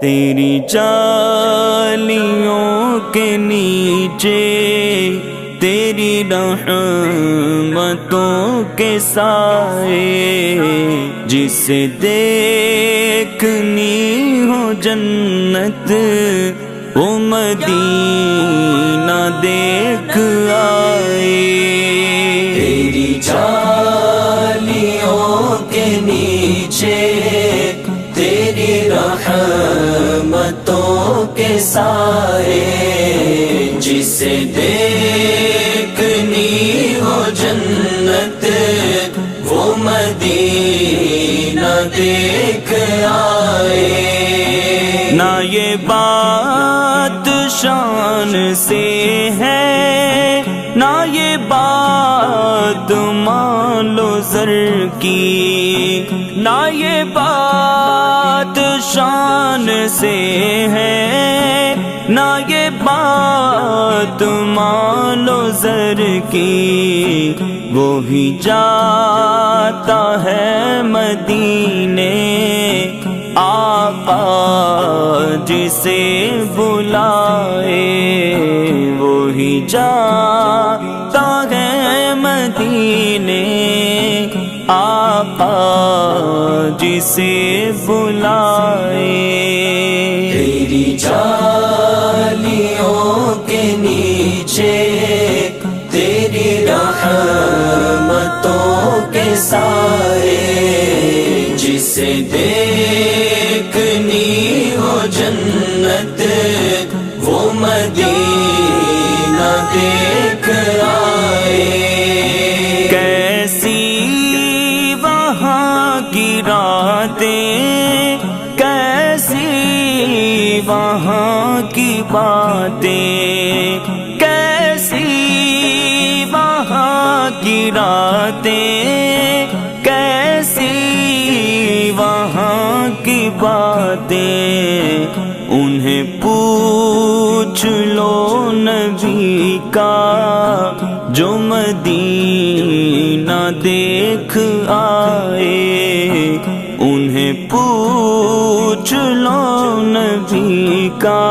تیری جالیوں کے نیچے تیری رحمتوں کے سائے، جسے دیکھنی ہو جنت وہ مدینہ دیکھ آئے۔ تیری جالیوں کے نیچے تیری رحمتوں کے سائے، جسے دیکھنی ہو جنت وہ مدینہ دیکھ آئے۔ نہ یہ بات شان سے ہے، نہ یہ بات مان لو زر کی، نہ یہ بات شان سے ہے، نہ یہ بات مان لو زر کی۔ وہی جاتا ہے مدینے آقا جسے بلائے، وہی جاتا ہے مدینے آقا جسے بلائے۔ تیری جالیوں کے نیچے تیری رحمتوں کے سائے، جسے دیکھنی ہو جنت وہ مدینہ دیکھ آئے۔ کیسی وہاں کی راتیں، کیسی وہاں کی باتیں، کیسی وہاں کی راتیں، کیسی وہاں کی باتیں۔ انہیں پوچھ لو نبی کا جو مدینہ دیکھ آئے، انہیں پوچھ لو نبی کا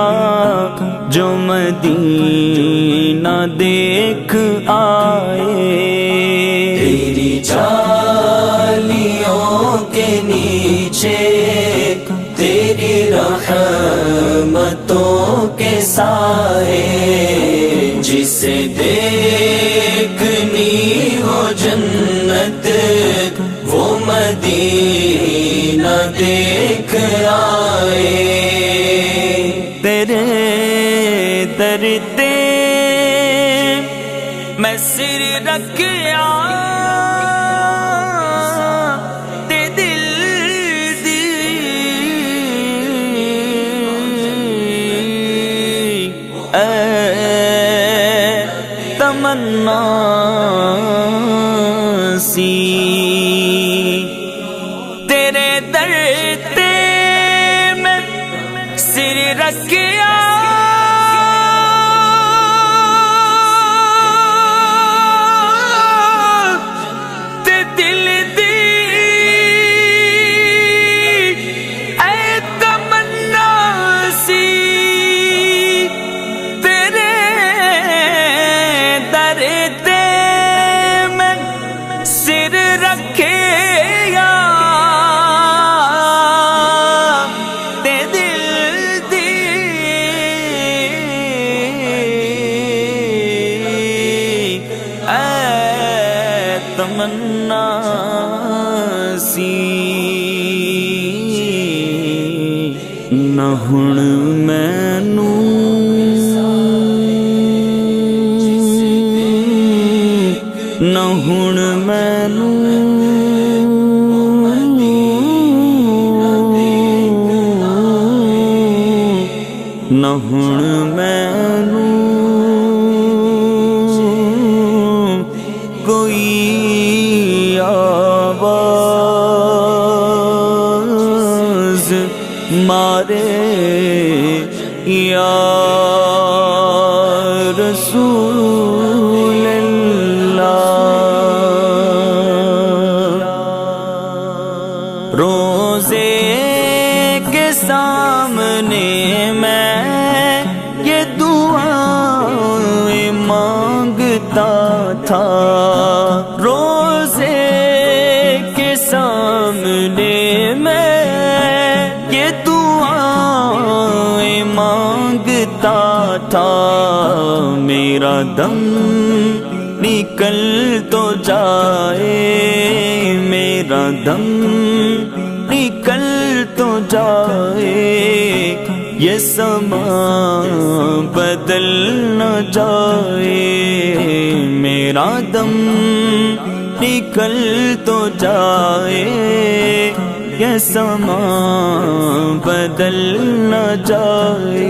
جو مدینہ دیکھ آئے۔ تیری جالیوں کے نیچے تیری رحمتوں کے سائے، جسے دیکھنی ہو جنت وہ مدینہ دیکھ آئے۔ تیرے در تے میں سر رکھیا تے دل دی اے تمنا سی، تیرے در تے میں سر رکھیا تے دل دی اے تمنا سی، تیرے در تے میں سر رکھے تمنا سی۔ نہ ہن مینوں نہ ہن مینوں نہ ہن مینوں کوئی آواز مارے یا رسول اللہ۔ روزے کے سامنے میں یہ دعائیں مانگتا تھا، روزے کے سامنے میں یہ دعائیں مانگتا تھا، میرا دم نکل تو جائے، میرا دم نکل تو جائے، یہ سما بدل نہ جائے، میرا دم نکل تو جائے، یہ سما بدل نہ جائے۔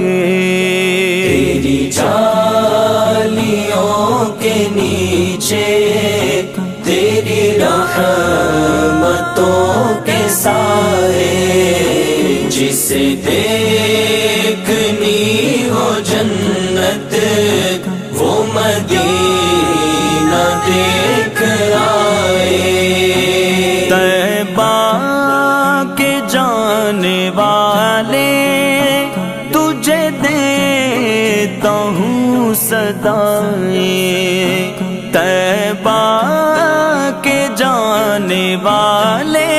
تیری جالیوں کے نیچے تیری رحمتوں کے سائے، جسے دیکھنی ہو جنت وہ مدینہ دیکھ آئے۔ طیبہ کے جانے والے تجھے دیتا ہوں صدائیں، طیبہ کے جانے والے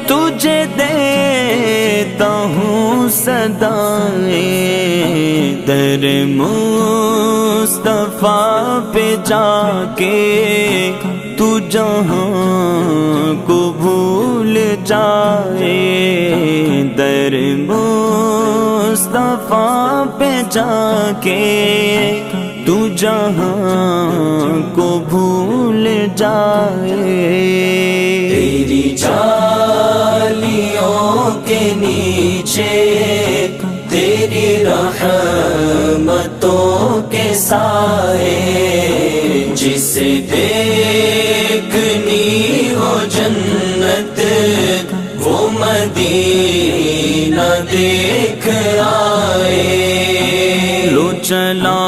تجھے دیتا ہوں صدائیں، در مصطفیٰ پہ جا کے تو جہاں کو بھول جائے، در مصطفیٰ پہ جا کے تو جہاں کو بھول جائے۔ تیری جالیوں کے نیچے تیری رحمتوں کے سائے، جسے دیکھنی ہو جنت وہ مدینہ دیکھ آئے۔ لو چلا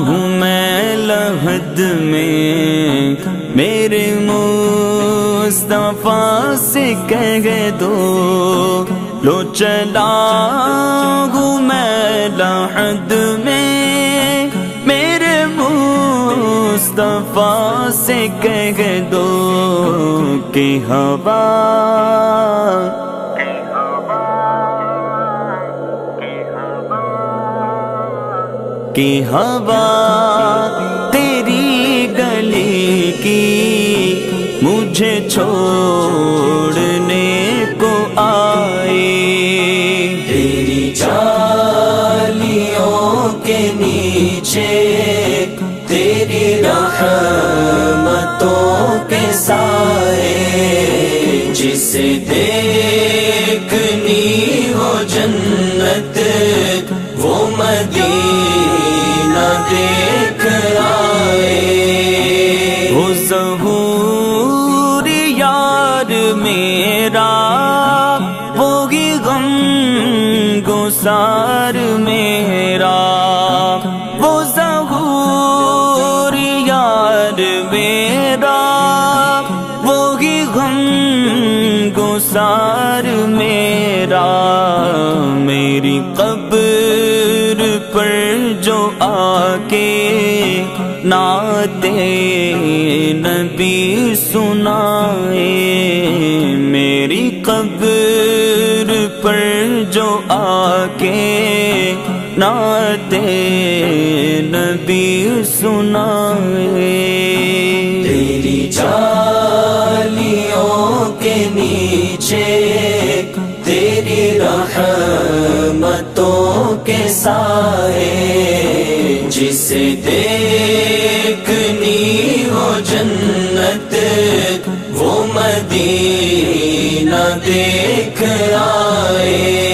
ہوں میں لحد میں میرے مصطفیٰ سے کہہ دو، لو چلا ہوں میں لحد میں میرے مصطفیٰ سے کہہ دو کہ ہوا تیری گلی کی مجھے چھوڑنے کو آئے، تیری جالیوں کے نیچے تیری رحمتوں کے سائے، جسے دیکھنی ہو جنت وہ مدینہ دیکھ آئے۔ وہ ظہور یار میرا وہی غم گسار میرا، وہ ظہور یار میرا وہی غم گسار میرا، میری قبر پر جو آ کے نعت نبی سنائے، میری قبر پر جو آ کے نعت نبی سنائے۔ تیری جالیوں کے نیچے تیری رحمتوں کے سائے، جسے دیکھنی ہو جنت وہ مدینہ دیکھ آئے۔